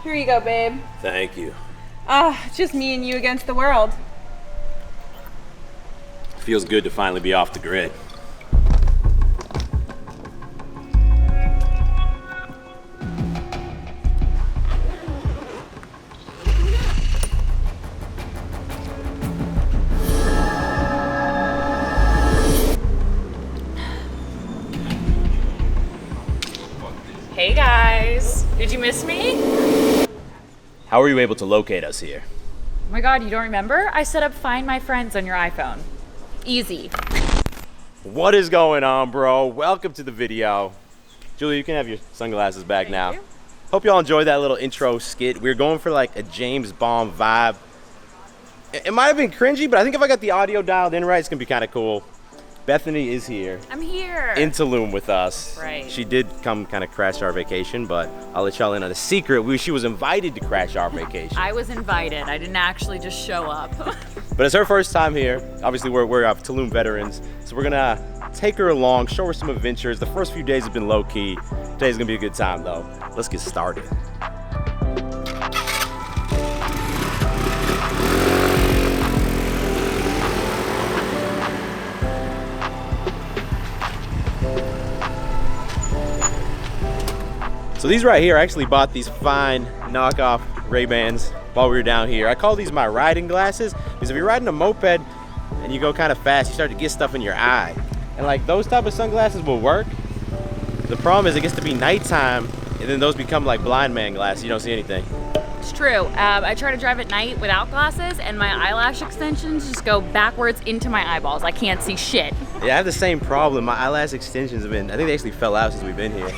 Here you go, babe. Thank you. Just me and you against the world. Feels good to finally be off the grid. Hey guys, did you miss me? How were you able to locate us here? Oh my god, you don't remember? I set up Find My Friends on your iPhone. Easy. What is going on, bro? Welcome to the video. Julie, you can have your sunglasses back now. Thank you. Hope y'all enjoyed that little intro skit. We were going for like a James Bond vibe. It might have been cringy, but I think if I got the audio dialed in right, it's gonna be kind of cool. Bethany is here. I'm here. In Tulum with us. Right. She did come kind of crash our vacation, but I'll let y'all in on a secret. She was invited to crash our vacation. I was invited. I didn't actually just show up. But it's her first time here. Obviously, we're Tulum veterans, so we're gonna take her along, show her some adventures. The first few days have been low key. Today's gonna be a good time though. Let's get started. So these right here, I actually bought these fine knockoff Ray-Bans while we were down here. I call these my riding glasses because if you're riding a moped and you go kind of fast, you start to get stuff in your eye. And like those type of sunglasses will work. The problem is it gets to be nighttime and then those become like blind man glasses. You don't see anything. It's true. I try to drive at night without glasses and my eyelash extensions just go backwards into my eyeballs. I can't see shit. Yeah, I have the same problem. My eyelash extensions have been, I think they actually fell out since we've been here.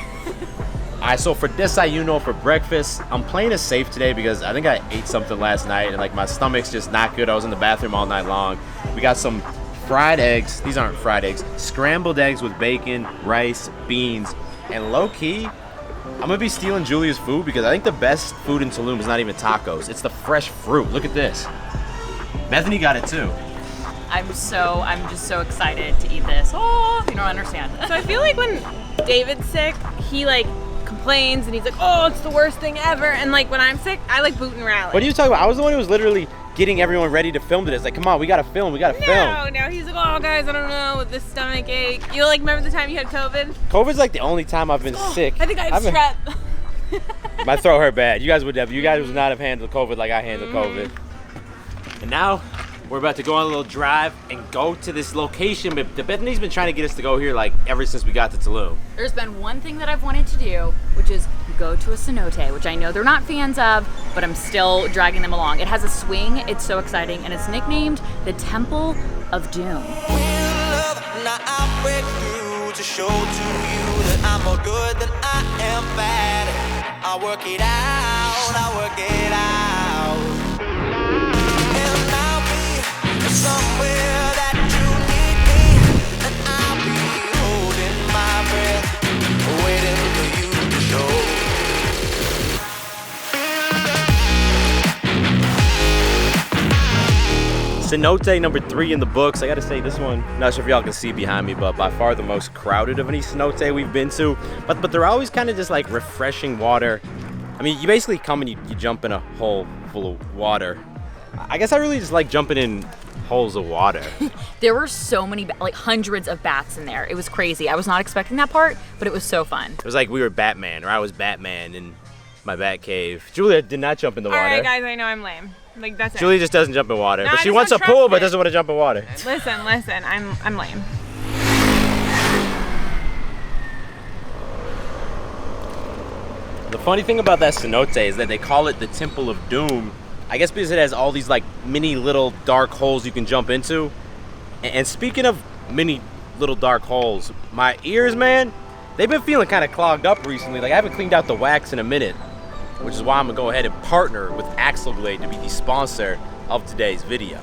Alright, so for desayuno for breakfast, I'm playing it safe today because I think I ate something last night and like my stomach's just not good. I was in the bathroom all night long. We got some fried eggs. These aren't fried eggs. Scrambled eggs with bacon, rice, beans, and low-key, I'm gonna be stealing Julia's food because I think the best food in Tulum is not even tacos. It's the fresh fruit. Look at this. Bethany got it too. I'm just so excited to eat this. Oh, you don't understand. So I feel like when David's sick, he like complains and he's like, oh, it's the worst thing ever. And like when I'm sick, I like boot and rally. What are you talking about? I was the one who was literally getting everyone ready to film this. Like, come on, we gotta film, film. No, he's like, oh guys, I don't know, with this stomach ache. You like remember the time you had COVID? COVID's like the only time I've been sick. I think I had strep. My throat hurt bad. You guys would not have handled COVID like I handled COVID. And now we're about to go on a little drive and go to this location. But Bethany's been trying to get us to go here like ever since we got to Tulum. There's been one thing that I've wanted to do, which is go to a cenote, which I know they're not fans of, but I'm still dragging them along. It has a swing, it's so exciting, and it's nicknamed the Temple of Doom. Now I'll break through to show to you that I'm more good than I am bad. I'll work it out, I'll work it out. And I'll be somewhere that you need me, and I'll be holding my breath, waiting for you to show. Cenote number 3 in the books. I gotta say this one, not sure if y'all can see behind me, but by far the most crowded of any cenote we've been to. But they're always kind of just like refreshing water. I mean, you basically come and you jump in a hole full of water. I guess I really just like jumping in holes of water. There were so many, like hundreds of bats in there. It was crazy. I was not expecting that part, but it was so fun. It was like we were Batman, or I was Batman in my bat cave. Julia did not jump in the water. All right, guys, I know I'm lame. Like that's Julie it. just doesn't jump in water, No, but I she just wants a don't pool, trust but it. doesn't want to jump in water. Listen, I'm lame. The funny thing about that cenote is that they call it the Temple of Doom. I guess because it has all these like mini little dark holes you can jump into. And speaking of mini little dark holes, my ears, man, they've been feeling kind of clogged up recently. Like I haven't cleaned out the wax in a minute, which is why I'm gonna go ahead and partner with Axelblade to be the sponsor of today's video.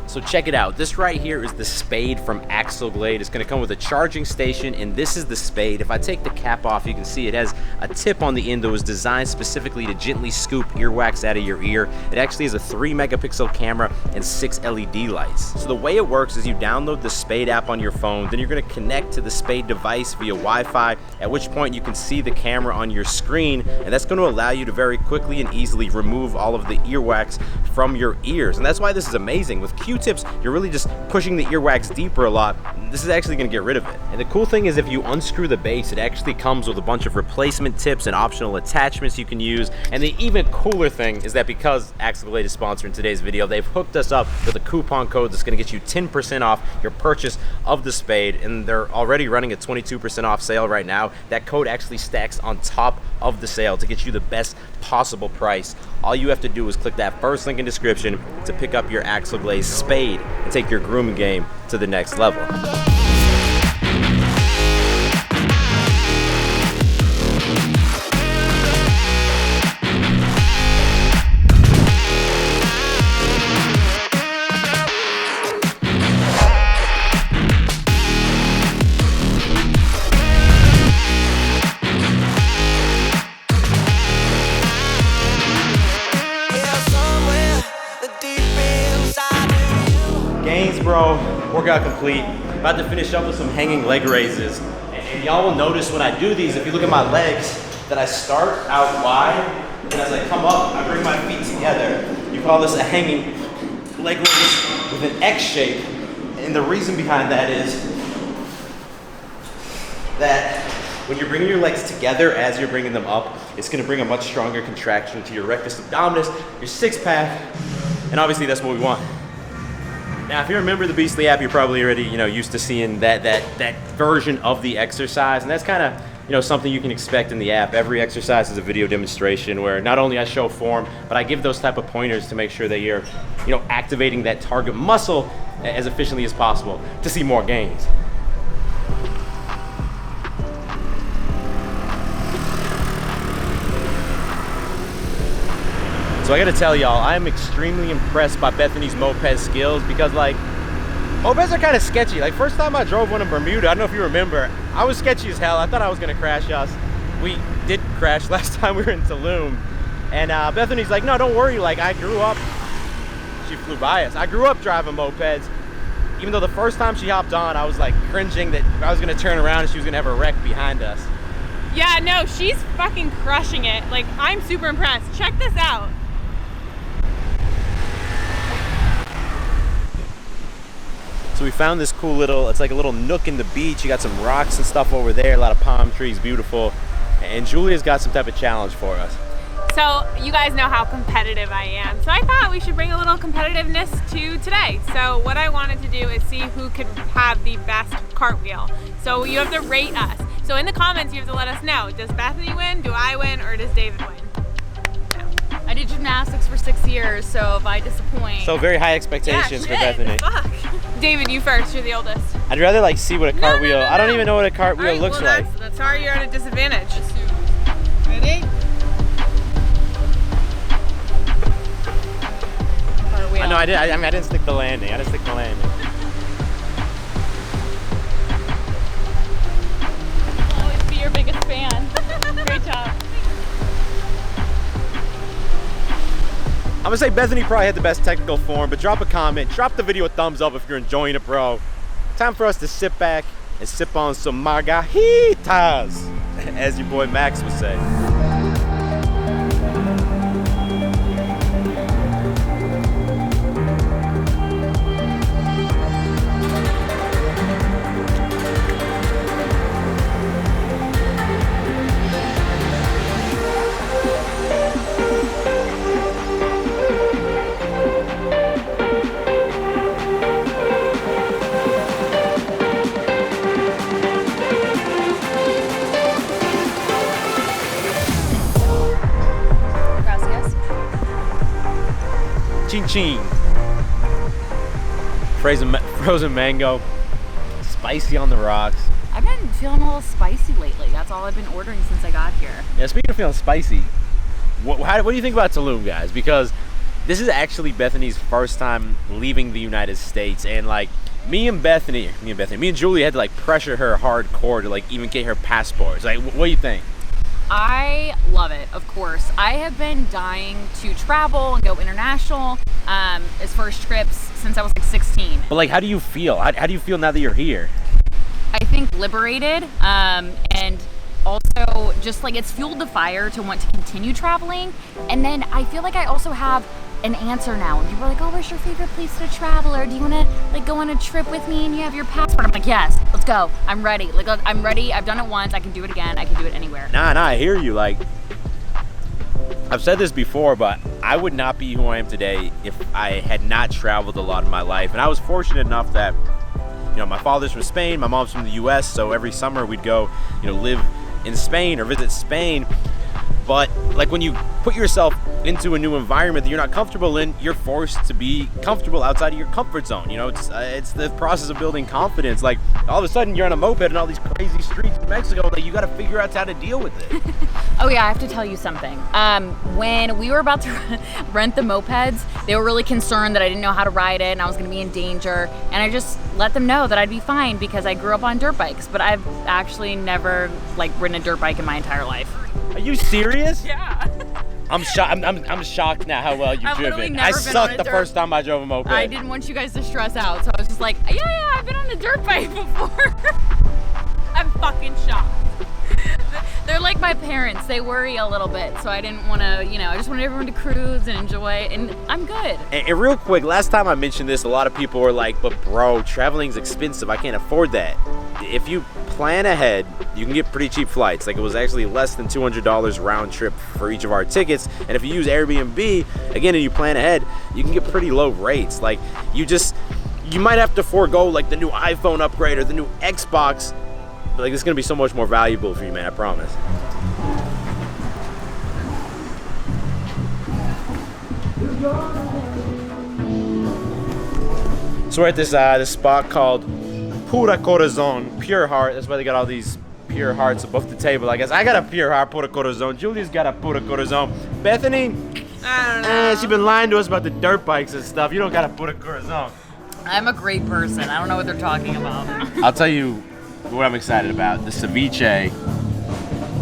So check it out. This right here is the spade from Acejax. It's going to come with a charging station, and this is the spade. If I take the cap off, you can see it has a tip on the end that was designed specifically to gently scoop earwax out of your ear. It actually has a 3-megapixel camera and 6 LED lights. So the way it works is you download the Spade app on your phone, then you're going to connect to the Spade device via Wi-Fi, at which point you can see the camera on your screen, and that's going to allow you to very quickly and easily remove all of the earwax from your ears. And that's why this is amazing. With Q-tips, you're really just pushing the earwax deeper a lot. This is actually going to get rid of it. And the cool thing is, if you unscrew the base, it actually comes with a bunch of replacement tips and optional attachments you can use. And the even cooler thing is that because Acejax is sponsoring today's video, they've hooked us up with a coupon code that's going to get you 10% off your purchase of the Spade, and they're already running a 22% off sale right now. That code actually stacks on top of the sale to get you the best possible price. All you have to do is click that first link in description to pick up your Acejax Spade and take your grooming game to the next level. Bro, workout complete. About to finish up with some hanging leg raises. And y'all will notice when I do these, if you look at my legs, that I start out wide, and as I come up, I bring my feet together. You call this a hanging leg raise with an X shape. And the reason behind that is that when you're bringing your legs together as you're bringing them up, it's gonna bring a much stronger contraction to your rectus abdominis, your six pack, and obviously that's what we want. Now, if you remember the Beastly app, you're probably already, used to seeing that version of the exercise, and that's kind of, something you can expect in the app. Every exercise is a video demonstration where not only I show form, but I give those type of pointers to make sure that you're, activating that target muscle as efficiently as possible to see more gains. So I gotta tell y'all, I am extremely impressed by Bethany's moped skills because mopeds are kind of sketchy. First time I drove one in Bermuda, I don't know if you remember, I was sketchy as hell. I thought I was gonna crash us. We did crash last time we were in Tulum. And Bethany's like, no, don't worry, I grew up, she flew by us. I grew up driving mopeds. Even though the first time she hopped on, I was cringing that I was gonna turn around and she was gonna have a wreck behind us. Yeah, no, she's fucking crushing it. I'm super impressed. Check this out. So we found this cool little, it's like a little nook in the beach. You got some rocks and stuff over there, a lot of palm trees, beautiful. And Julia's got some type of challenge for us. So you guys know how competitive I am. So I thought we should bring a little competitiveness to today. So what I wanted to do is see who could have the best cartwheel. So you have to rate us. So in the comments, you have to let us know, does Bethany win, do I win, or does David win? I did gymnastics for 6 years, so if I disappoint... So very high expectations for Bethany. Fuck. David, you first, you're the oldest. I'd rather see what a cartwheel, No. I don't even know what a cartwheel looks like. That's sorry, you're at a disadvantage. Ready? Cartwheel. I know, I didn't stick the landing. I'll always be your biggest fan. Great job. I'm gonna say Bethany probably had the best technical form, but drop a comment, drop the video a thumbs up if you're enjoying it, bro. Time for us to sit back and sip on some margaritas, as your boy Max would say. Ching ching. Frozen mango. Spicy on the rocks. I've been feeling a little spicy lately. That's all I've been ordering since I got here. Yeah, speaking of feeling spicy, what do you think about Tulum, guys? Because This is actually Bethany's first time leaving the United States, and like me and Julie had to like pressure her hardcore to like even get her passports. Like, what do you think? I love it, of course. I have been dying to travel and go international as first trips since I was like 16. But like, how do you feel? How do you feel now that you're here? I think liberated, and also just like it's fueled the fire to want to continue traveling. And then I feel like I also have an answer now. And people are like, oh, where's your favorite place to travel? Or do you want to like go on a trip with me and you have your passport? I'm like, yes, let's go. I'm ready. Like, I'm ready. I've done it once. I can do it again. I can do it anywhere. Nah, I hear you. Like, I've said this before, but I would not be who I am today if I had not traveled a lot in my life. And I was fortunate enough that, you know, my father's from Spain, my mom's from the US, so every summer we'd go, you know, live in Spain or visit Spain. But like when you put yourself into a new environment that you're not comfortable in, you're forced to be comfortable outside of your comfort zone. You know, it's the process of building confidence. Like all of a sudden you're on a moped in all these crazy streets in Mexico that you got to figure out how to deal with it. Oh yeah, I have to tell you something. When we were about to rent the mopeds, they were really concerned that I didn't know how to ride it and I was going to be in danger. And I just let them know that I'd be fine because I grew up on dirt bikes. But I've actually never like ridden a dirt bike in my entire life. Are you serious? Yeah. I'm shocked. I'm shocked now how well you've I've literally driven. never I been sucked on a the dirt- first time I drove a moped. I didn't want you guys to stress out, so I was just like, yeah, I've been on a dirt bike before. I'm fucking shocked. They're like my parents. They worry a little bit, so I didn't want to, you know, I just wanted everyone to cruise and enjoy, and I'm good. And real quick, last time I mentioned this, a lot of people were like, but bro, traveling's expensive. I can't afford that. If you plan ahead, you can get pretty cheap flights. Like it was actually less than $200 round trip for each of our tickets. And if you use Airbnb, again, and you plan ahead, you can get pretty low rates. Like you might have to forego like the new iPhone upgrade or the new Xbox. But like it's gonna be so much more valuable for you, man, I promise. So we're at this spot called Pura Corazon, Pure Heart. That's why they got all these pure hearts above the table. I guess I got a pure heart, Pura Corazon. Julie's got a Pura Corazon. Bethany, I don't know. she's been lying to us about the dirt bikes and stuff. You don't got a Pura Corazon. I'm a great person. I don't know what they're talking about. I'll tell you what I'm excited about. The ceviche.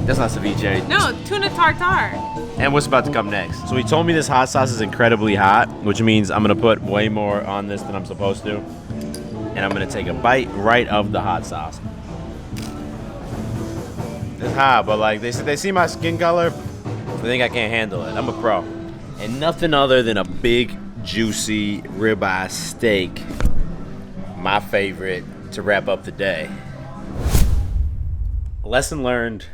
That's not ceviche. No, tuna tartare. And what's about to come next. So he told me this hot sauce is incredibly hot, which means I'm gonna put way more on this than I'm supposed to. And I'm gonna take a bite right of the hot sauce. It's hot, but like they see my skin color, they think I can't handle it. I'm a pro. And nothing other than a big, juicy ribeye steak. My favorite to wrap up the day. Lesson learned.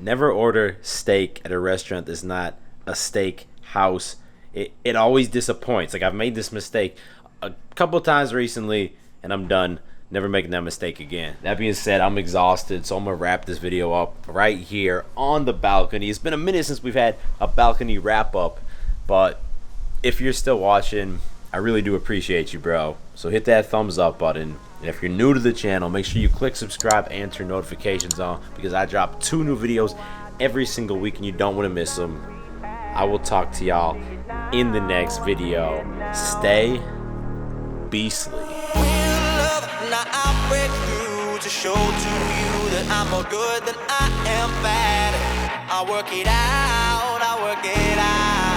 Never order steak at a restaurant that's not a steak house. It always disappoints. Like I've made this mistake a couple times recently and I'm done. Never making that mistake again. That being said, I'm exhausted, so I'm gonna wrap this video up right here on the balcony. It's been a minute since we've had a balcony wrap up, but if you're still watching, I really do appreciate you, bro. So hit that thumbs up button. And if you're new to the channel, make sure you click subscribe and turn notifications on because I drop 2 new videos every single week and you don't want to miss them. I will talk to y'all in the next video. Stay beastly. Now I break through to show to you that I'm more good than I am bad. I work it out, I work it out.